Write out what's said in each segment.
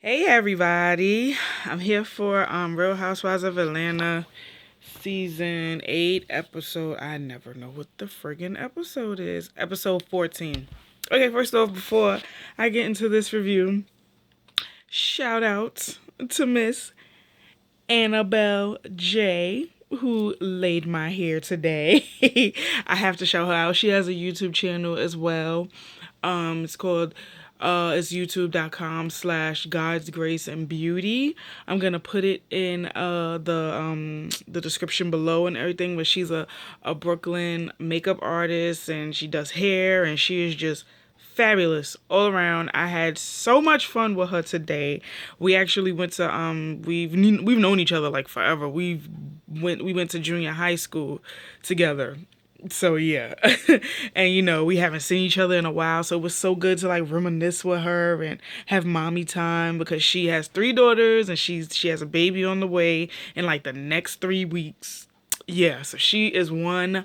Hey everybody, I'm here for Real Housewives of Atlanta season 8 episode. I never know what the friggin' episode is. Episode 14. Okay, first off, before I get into this review, shout out to Miss AnaBel J, who laid my hair today. I have to shout her out. She has a YouTube channel as well. It's called it's youtube.com/God's Grace and Beauty. I'm gonna put it in the description below and everything. But she's a Brooklyn makeup artist and she does hair and she is just fabulous all around. I had so much fun with her today. We actually went to we've known each other like forever. We went to junior high school together. So yeah. And we haven't seen each other in a while, so it was so good to like reminisce with her and have mommy time because she has 3 daughters and she has a baby on the way in like the next 3 weeks. Yeah, so she is one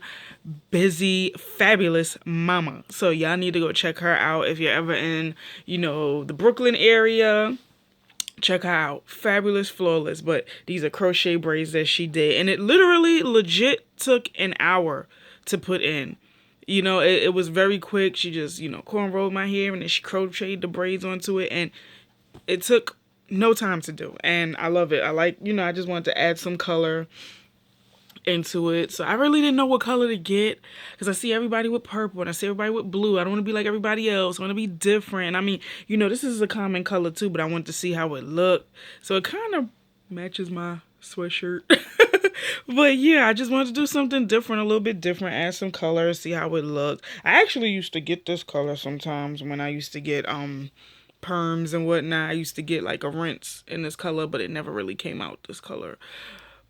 busy, fabulous mama. So y'all need to go check her out if you're ever in, the Brooklyn area. Check her out. Fabulous, flawless. But these are crochet braids that she did. And it literally legit took an hour to put in. It was very quick. She just, cornrowed my hair and then she crocheted the braids onto it. And it took no time to do. And I love it. I like, I just wanted to add some color into it. So I really didn't know what color to get because I see everybody with purple and I see everybody with blue. I don't want to be like everybody else. I want to be different. I mean, this is a common color too, but I wanted to see how it looked. So it kind of matches my sweatshirt. But yeah, I just wanted to do something different, a little bit different, add some color, see how it looked. I actually used to get this color sometimes when I used to get perms and whatnot. I used to get like a rinse in this color, but it never really came out this color.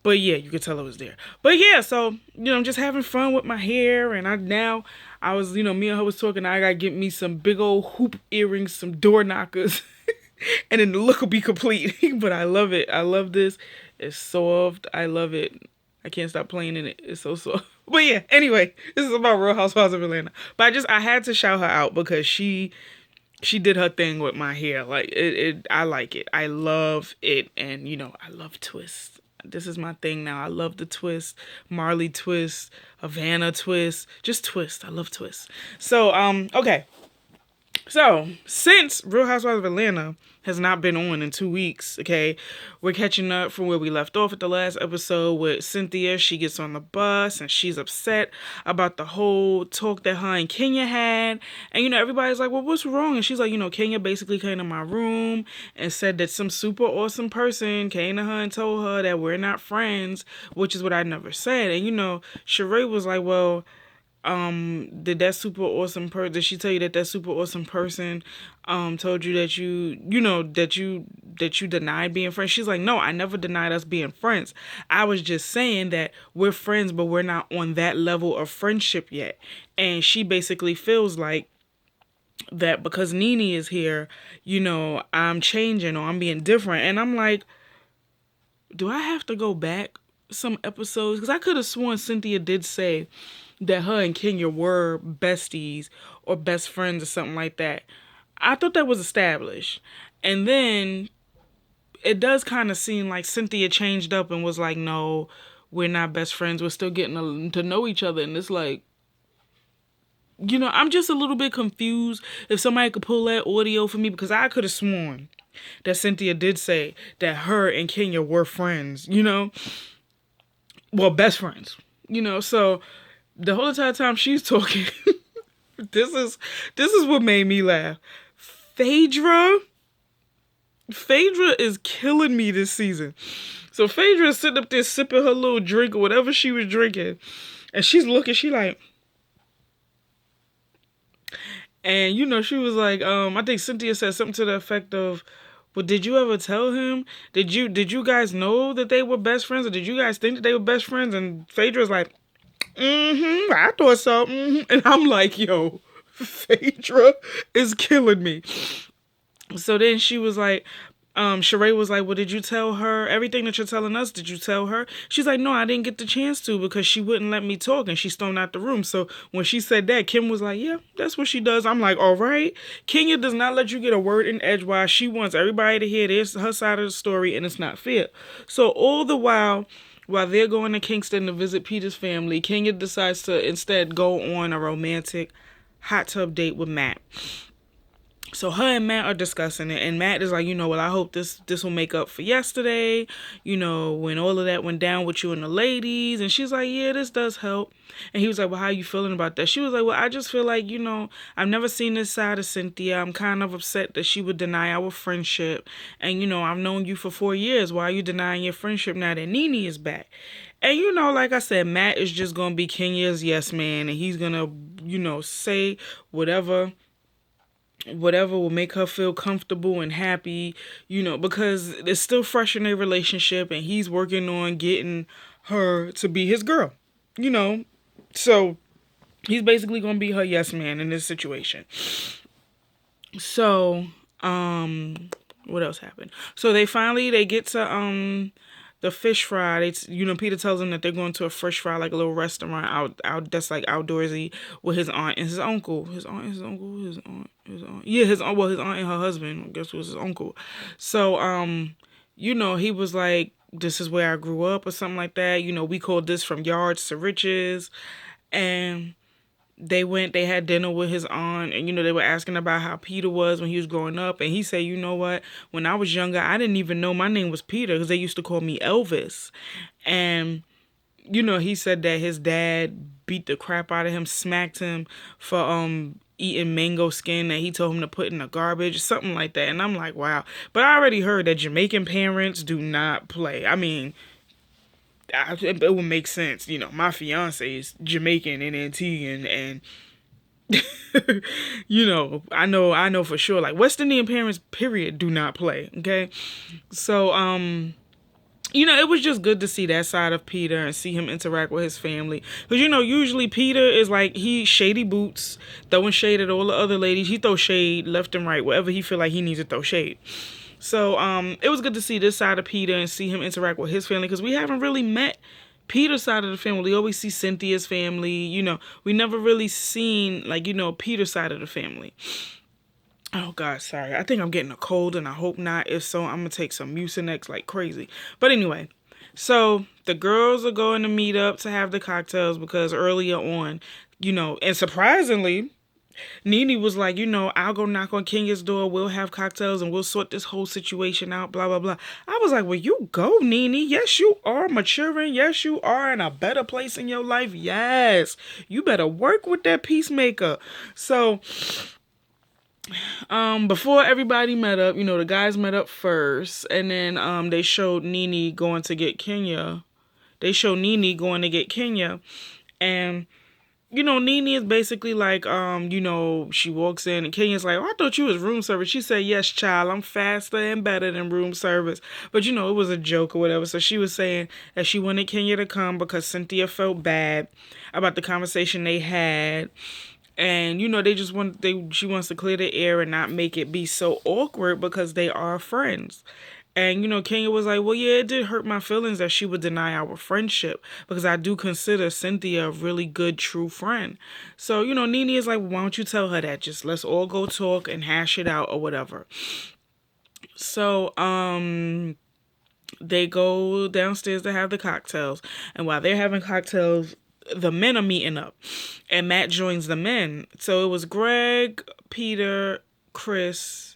But yeah, you could tell it was there. But yeah, so, I'm just having fun with my hair. And I was, me and her was talking. I got to get me some big old hoop earrings, some door knockers. And then the look will be complete. But I love it. I love this. It's soft. I love it. I can't stop playing in it. It's so soft. But yeah, anyway, this is about Real Housewives of Atlanta. But I had to shout her out because she did her thing with my hair. Like, I like it. I love it. And, I love twists. This is my thing now. I love the twist. Marley twist, Havana twist, just twist. I love twists. So, okay. So, since Real Housewives of Atlanta has not been on in 2 weeks, okay, we're catching up from where we left off at the last episode with Cynthia. She gets on the bus and she's upset about the whole talk that her and Kenya had. And, everybody's like, well, what's wrong? And she's like, Kenya basically came to my room and said that some super awesome person came to her and told her that we're not friends, which is what I never said. And, Sheree was like, well, did that super awesome person, did she tell you that super awesome person told you that that you denied being friends? She's like, no, I never denied us being friends. I was just saying that we're friends, but we're not on that level of friendship yet. And she basically feels like that because Nene is here, I'm changing or I'm being different. And I'm like, do I have to go back some episodes? Because I could have sworn Cynthia did say that her and Kenya were besties or best friends or something like that. I thought that was established. And then it does kind of seem like Cynthia changed up and was like, no, we're not best friends. We're still getting to know each other. And it's like, I'm just a little bit confused if somebody could pull that audio for me, because I could have sworn that Cynthia did say that her and Kenya were friends, well, best friends, so the whole entire time she's talking, this is what made me laugh. Phaedra is killing me this season. So Phaedra is sitting up there sipping her little drink or whatever she was drinking, and she's looking, she like, and she was like, I think Cynthia said something to the effect of, well, did you ever tell him? Did you guys know that they were best friends, or did you guys think that they were best friends? And Phaedra's like, I thought so. And I'm like, yo, Phaedra is killing me. So then she was like, Sheree was like, well, did you tell her everything that you're telling us? Did you tell her? She's like, no, I didn't get the chance to because she wouldn't let me talk and she stormed out the room. So when she said that, Kim was like, yeah, that's what she does. I'm like, all right. Kenya does not let you get a word in edgewise. She wants everybody to hear her side of the story, and it's not fair. So all the while they're going to Kingston to visit Peter's family, Kenya decides to instead go on a romantic hot tub date with Matt. So her and Matt are discussing it, and Matt is like, well, I hope this will make up for yesterday, when all of that went down with you and the ladies. And she's like, yeah, this does help. And he was like, well, how you feeling about that? She was like, well, I just feel like, I've never seen this side of Cynthia. I'm kind of upset that she would deny our friendship. And, I've known you for 4 years. Why are you denying your friendship now that Nene is back? And, like I said, Matt is just going to be Kenya's yes man. And he's going to, say whatever will make her feel comfortable and happy, because it's still fresh in their relationship and he's working on getting her to be his girl, So he's basically going to be her yes man in this situation. So, what else happened? So they get to, the fish fry. Peter tells them that they're going to a fish fry, like a little restaurant out that's like outdoorsy with his aunt and his uncle. His aunt. Yeah, his aunt and her husband, I guess, was his uncle. So, he was like, this is where I grew up or something like that. We called this from yards to riches. And they had dinner with his aunt, and they were asking about how Peter was when he was growing up, and he said, you know what, when I was younger, I didn't even know my name was Peter because they used to call me Elvis. And he said that his dad beat the crap out of him, smacked him for eating mango skin that he told him to put in the garbage, something like that. And I'm like, wow. But I already heard that Jamaican parents do not play. I mean, it would make sense. My fiance is Jamaican and Antiguan, and I know for sure, like, West Indian parents, period, do not play. Okay. So, it was just good to see that side of Peter and see him interact with his family. Because, usually Peter is like, he shady boots, throwing shade at all the other ladies. He throws shade left and right, wherever he feel like he needs to throw shade. So, it was good to see this side of Peter and see him interact with his family, because we haven't really met Peter's side of the family. We always see Cynthia's family, we never really seen, like, Peter's side of the family. Oh, God, sorry. I think I'm getting a cold, and I hope not. If so, I'm going to take some Mucinex like crazy. But anyway, so the girls are going to meet up to have the cocktails because earlier on, and surprisingly, Nene was like, I'll go knock on Kenya's door. We'll have cocktails and we'll sort this whole situation out, blah, blah, blah. I was like, well, you go, Nene. Yes, you are maturing. Yes, you are in a better place in your life. Yes, you better work with that peacemaker. So, before everybody met up, the guys met up first. And then they showed Nene going to get Kenya. And Nene is basically like, she walks in and Kenya's like, oh, I thought you was room service. She said, yes, child, I'm faster and better than room service. But, it was a joke or whatever. So she was saying that she wanted Kenya to come because Cynthia felt bad about the conversation they had. And, she wants to clear the air and not make it be so awkward because they are friends. And, Kenya was like, well, yeah, it did hurt my feelings that she would deny our friendship because I do consider Cynthia a really good, true friend. So, Nene is like, well, why don't you tell her that? Just let's all go talk and hash it out or whatever. So, they go downstairs to have the cocktails. And while they're having cocktails, the men are meeting up. And Matt joins the men. So it was Greg, Peter, Chris,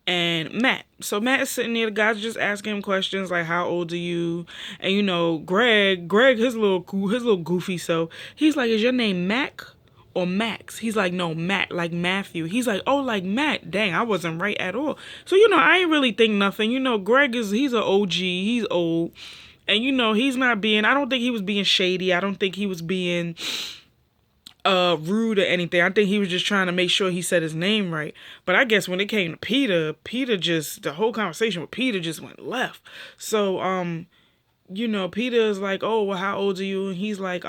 and Matt. So Matt is sitting there. The guys are just asking him questions like, "How old are you?" And Greg, his little goofy self. He's like, "Is your name Mac or Max?" He's like, "No, Matt, like Matthew." He's like, "Oh, like Matt." Dang, I wasn't right at all. So I ain't really think nothing. Greg he's an OG. He's old, and he's not being. I don't think he was being shady. I don't think he was being rude or anything. I think he was just trying to make sure he said his name right. But I guess when it came to Peter the whole conversation with Peter just went left. So Peter is like, "Oh, well, how old are you?" And he's like,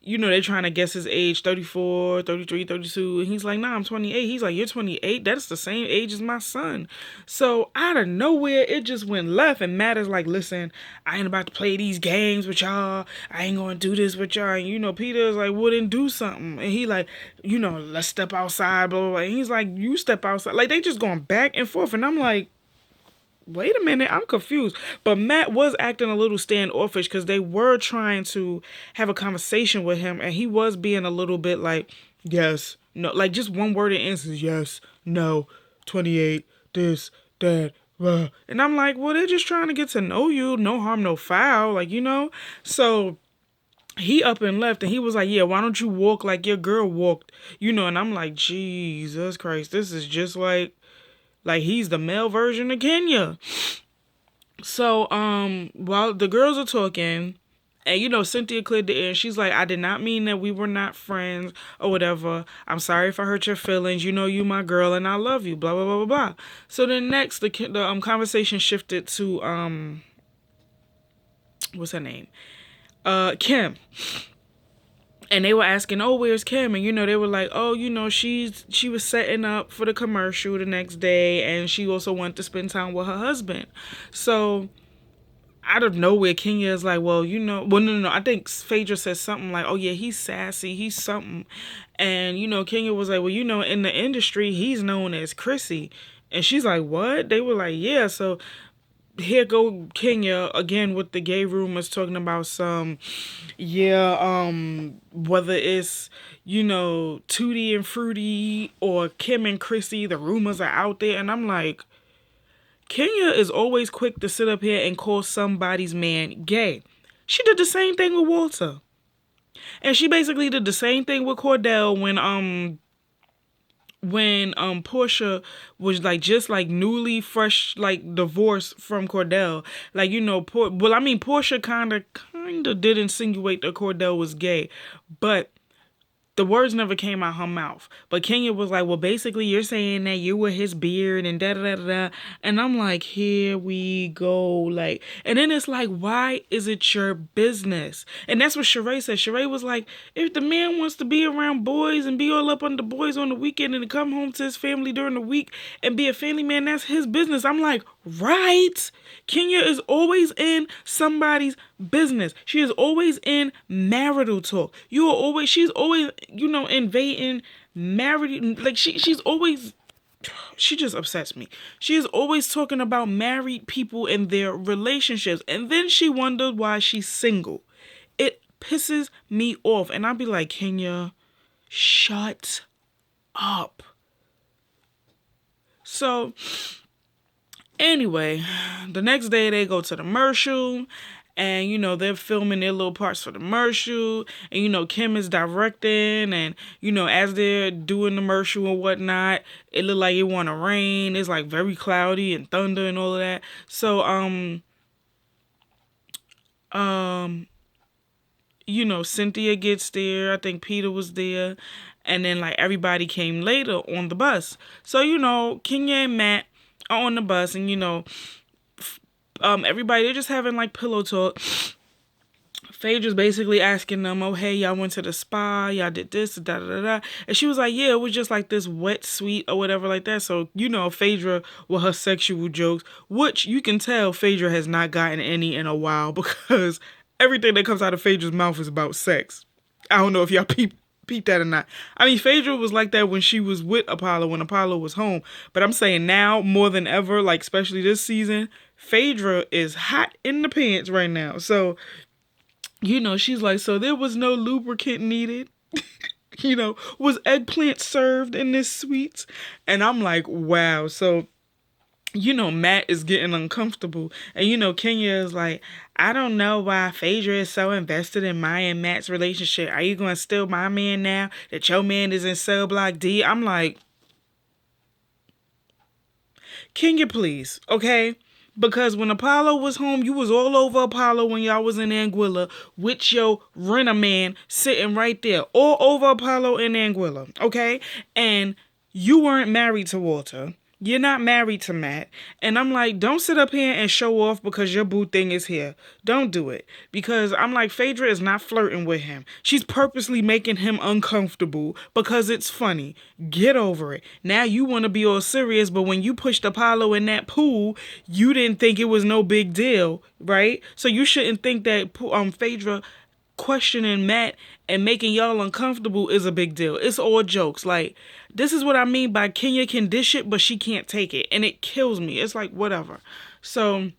they're trying to guess his age, 34, 33, 32. And he's like, nah, I'm 28. He's like, you're 28? That's the same age as my son. So out of nowhere, it just went left. And Matt is like, listen, I ain't about to play these games with y'all. I ain't going to do this with y'all. And, Peter is like, wouldn't do something. And he like, let's step outside, blah, blah, blah. And he's like, you step outside. Like, they just going back and forth. And I'm like, wait a minute, I'm confused. But Matt was acting a little standoffish because they were trying to have a conversation with him, and he was being a little bit like, yes, no, like just one word in answers, yes, no, 28, this, that, blah. And I'm like, well, they're just trying to get to know you, no harm, no foul, like, So he up and left, and he was like, yeah, why don't you walk like your girl walked, and I'm like, Jesus Christ, this is just like he's the male version of Kenya. So, while the girls are talking, and Cynthia cleared the air, she's like, I did not mean that we were not friends or whatever. I'm sorry if I hurt your feelings. You my girl and I love you, blah, blah, blah, blah, blah. So then next, the conversation shifted to, what's her name? Kim. And they were asking, oh, where's Kim? And, they were like, oh, she was setting up for the commercial the next day. And she also wanted to spend time with her husband. So out of nowhere, Kenya is like, well, no. I think Phaedra said something like, oh, yeah, he's sassy. He's something. And, Kenya was like, well, in the industry, he's known as Chrissy. And she's like, what? They were like, yeah. So here go Kenya again with the gay rumors talking about some, whether it's, Tootie and Fruity or Kim and Chrissy, the rumors are out there. And I'm like, Kenya is always quick to sit up here and call somebody's man gay. She did the same thing with Walter. And she basically did the same thing with Cordell when Portia was just newly fresh divorced from Cordell. Portia kind of did insinuate that Cordell was gay, but the words never came out her mouth. But Kenya was like, well, basically you're saying that you were his beard and da-da-da-da-da. And I'm like, here we go. And then it's like, why is it your business? And that's what Sheree said. Sheree was like, if the man wants to be around boys and be all up on the boys on the weekend and to come home to his family during the week and be a family man, that's his business. I'm like, right? Kenya is always in somebody's business. She is always in marital talk. She's always, invading married, she's always, she just upsets me. She is always talking about married people and their relationships. And then she wondered why she's single. It pisses me off. And I'll be like, Kenya, shut up. So anyway, the next day they go to the commercial and, they're filming their little parts for the commercial and, Kim is directing and, as they're doing the commercial and whatnot, it looked like it want to rain. It's very cloudy and thunder and all of that. So, Cynthia gets there. I think Peter was there. And then everybody came later on the bus. So, Kenya and Matt are on the bus and, everybody, they're just having pillow talk. Phaedra's basically asking them, oh, hey, y'all went to the spa, y'all did this, da da da da. And she was like, yeah, it was just this wet sweet or whatever like that. So, Phaedra with her sexual jokes, which you can tell Phaedra has not gotten any in a while because everything that comes out of Phaedra's mouth is about sex. I don't know if y'all peep that or not. I mean, Phaedra was like that when she was with Apollo, when Apollo was home. But I'm saying now, more than ever, especially this season, Phaedra is hot in the pants right now. So, she's like, so there was no lubricant needed. Was eggplant served in this sweets? And I'm like, wow. So, Matt is getting uncomfortable. And, Kenya is like, I don't know why Phaedra is so invested in my and Matt's relationship. Are you going to steal my man now that your man is in cell block D? I'm like, Kenya, please, okay? Because when Apollo was home, you was all over Apollo when y'all was in Anguilla with your renter man sitting right there. All over Apollo in Anguilla, okay? And you weren't married to Walter. You're not married to Matt. And I'm like, don't sit up here and show off because your boo thing is here. Don't do it. Because I'm like, Phaedra is not flirting with him. She's purposely making him uncomfortable because it's funny. Get over it. Now you want to be all serious, but when you pushed Apollo in that pool, you didn't think it was no big deal, right? So you shouldn't think that Phaedra questioning Matt and making y'all uncomfortable is a big deal. It's all jokes. Like, this is what I mean by Kenya can dish it, but she can't take it. And it kills me. It's like, whatever. So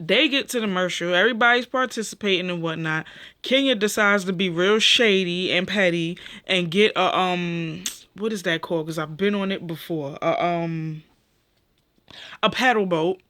they get to the commercial. Everybody's participating and whatnot. Kenya decides to be real shady and petty and get a, what is that called? Because I've been on it before. A paddle boat.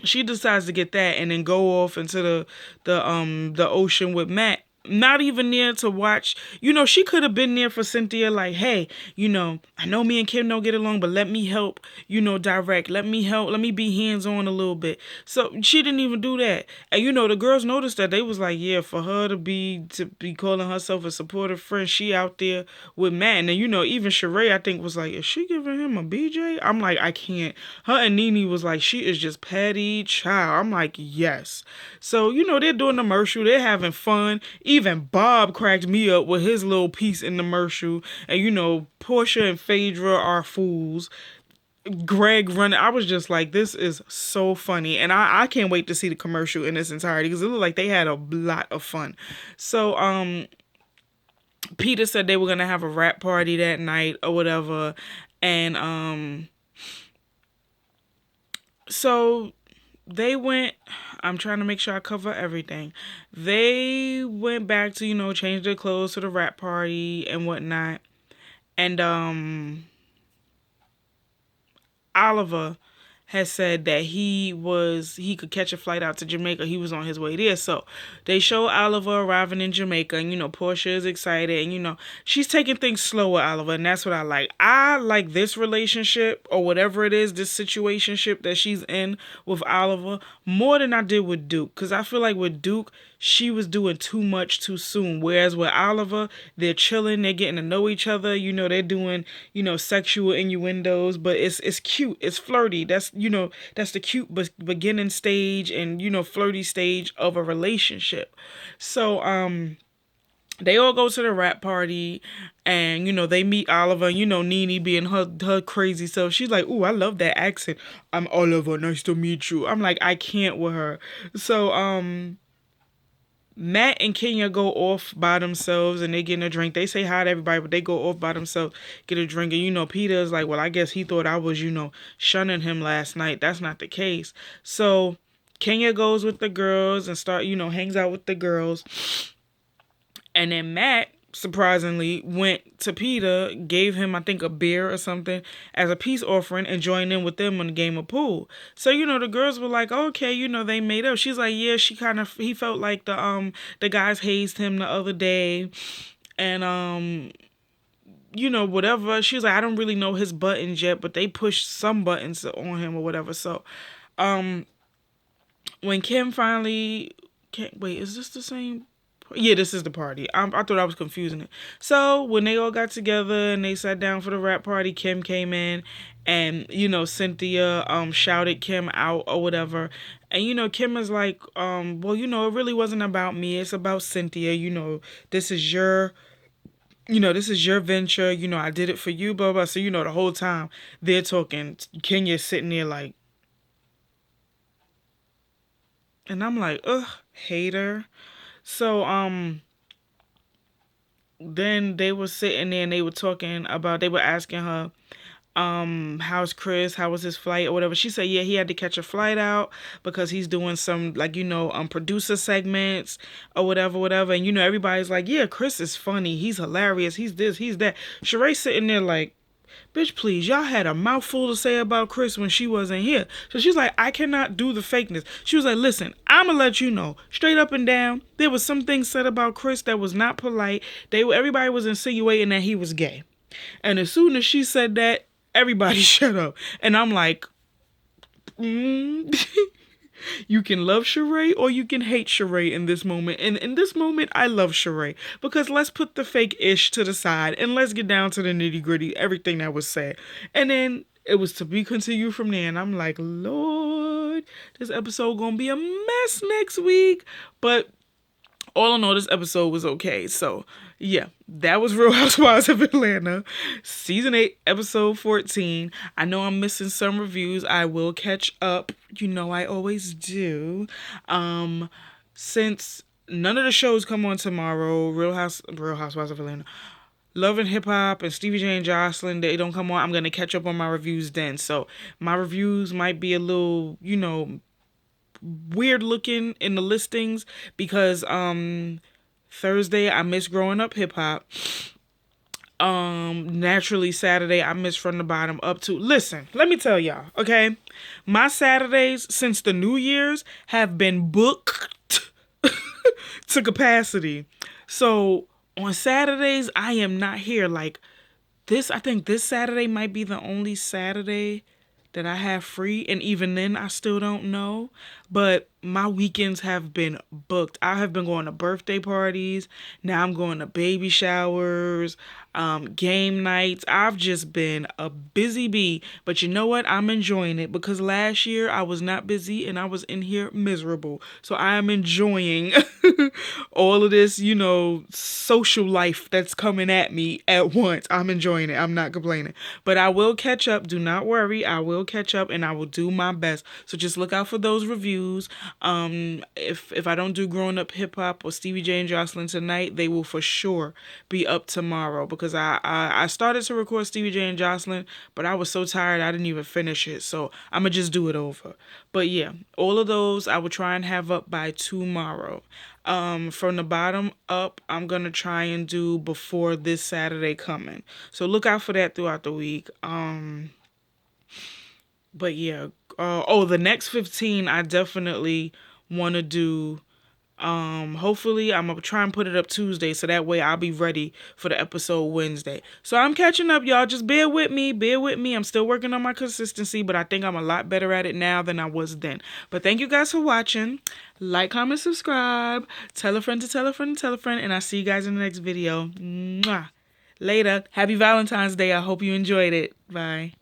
She decides to get that and then go off into the ocean with Matt. Not even there to watch. You know, she could have been there for Cynthia, like, hey, you know, I know me and Kim don't get along, but let me help, you know, direct. Let me help. Let me be hands-on a little bit. So she didn't even do that. And, you know, the girls noticed that. They was like, yeah, for her to be calling herself a supportive friend, she out there with Matt. And then, you know, even Sheree, I think, was like, is she giving him a BJ? I'm like, I can't. Her and Nene was like, she is just petty child. I'm like, yes. So, you know, they're doing the commercial. They're having fun. Even Bob cracked me up with his little piece in the commercial. And, you know, Portia and Phaedra are fools. Greg running. I was just like, this is so funny. And I can't wait to see the commercial in its entirety because it looked like they had a lot of fun. So, Peter said they were going to have a rap party that night or whatever. And, so they went, I'm trying to make sure I cover everything. They went back to, you know, change their clothes to the rap party and whatnot. And Oliver has said that he could catch a flight out to Jamaica. He was on his way there. So they show Oliver arriving in Jamaica, and, you know, Portia is excited, and, you know, she's taking things slow with Oliver, and that's what I like. I like this relationship, or whatever it is, this situationship that she's in with Oliver, more than I did with Duke. Because I feel like with Duke, she was doing too much too soon. Whereas with Oliver, they're chilling, they're getting to know each other, you know, they're doing, you know, sexual innuendos, but it's cute, it's flirty. That's, you know, that's the cute beginning stage and, you know, flirty stage of a relationship. So, they all go to the rap party and, you know, they meet Oliver, and, you know, Nene being her crazy self. She's like, ooh, I love that accent. I'm Oliver, nice to meet you. I'm like, I can't with her. So, Matt and Kenya go off by themselves and they get a drink. They say hi to everybody, but they go off by themselves, get a drink. And, you know, Peter's like, well, I guess he thought I was, you know, shunning him last night. That's not the case. So Kenya goes with the girls and hangs out with the girls. And then Matt, surprisingly, went to Peter, gave him, I think, a beer or something as a peace offering and joined in with them on the game of pool. So, you know, the girls were like, okay, you know, they made up. She's like, yeah, he felt like the guys hazed him the other day. And, you know, whatever. She was like, I don't really know his buttons yet, but they pushed some buttons on him or whatever. So, when Kim finally, wait, is this the same? Yeah, this is the party. I thought I was confusing it. So when they all got together and they sat down for the rap party, Kim came in and, you know, Cynthia shouted Kim out or whatever. And, you know, Kim is like, well, you know, it really wasn't about me. It's about Cynthia. You know, this is your venture. You know, I did it for you, blah, blah. So, you know, the whole time they're talking, Kenya's sitting there like, and I'm like, ugh, hater. So, then they were sitting there and they were asking her, how's Chris? How was his flight or whatever? She said, yeah, he had to catch a flight out because he's doing some, like, you know, producer segments or whatever. And, you know, everybody's like, yeah, Chris is funny. He's hilarious. He's this, he's that. Sheree's sitting there like, bitch, please, y'all had a mouthful to say about Chris when she wasn't here. So she's like, I cannot do the fakeness. She was like, listen, I'm going to let you know, straight up and down, there was some things said about Chris that was not polite. Everybody was insinuating that he was gay. And as soon as she said that, everybody shut up. And I'm like, You can love Sheree or you can hate Sheree in this moment. And in this moment, I love Sheree because let's put the fake ish to the side and let's get down to the nitty gritty, everything that was said. And then it was to be continued from there. And I'm like, Lord, this episode gonna be a mess next week. But all in all, this episode was okay. So, yeah, that was Real Housewives of Atlanta, Season 8, Episode 14. I know I'm missing some reviews. I will catch up. You know I always do. Since none of the shows come on tomorrow, Real Housewives of Atlanta, Love and Hip Hop and Stevie J and Jocelyn, they don't come on. I'm going to catch up on my reviews then. So, my reviews might be a little, weird looking in the listings because Thursday I miss Growing Up Hip Hop. Naturally Saturday I miss From the Bottom Up to. Listen, let me tell y'all, okay? My Saturdays since the New Year's have been booked to capacity. So on Saturdays I am not here. Like I think this Saturday might be the only Saturday that I have free, and even then I still don't know. But my weekends have been booked. I have been going to birthday parties. Now I'm going to baby showers, game nights. I've just been a busy bee. But you know what? I'm enjoying it because last year I was not busy and I was in here miserable. So I am enjoying all of this, social life that's coming at me at once. I'm enjoying it. I'm not complaining. But I will catch up. Do not worry. I will catch up and I will do my best. So just look out for those reviews. If I don't do Growing Up Hip Hop or Stevie J and Jocelyn tonight, they will for sure be up tomorrow because I started to record Stevie J and Jocelyn, but I was so tired I didn't even finish it. So I'm gonna just do it over. But yeah, all of those I will try and have up by tomorrow. From the bottom up, I'm gonna try and do before this Saturday coming. So look out for that throughout the week. But yeah, the next 15 I definitely want to do. Hopefully I'm gonna try and put it up Tuesday so that way I'll be ready for the episode Wednesday. So I'm catching up, y'all. Just bear with me. I'm still working on my consistency, but I think I'm a lot better at it now than I was then. But thank you guys for watching. Like, comment, subscribe. Tell a friend to tell a friend to tell a friend, and I'll see you guys in the next video. Mwah. Later. Happy Valentine's Day. I hope you enjoyed it. Bye.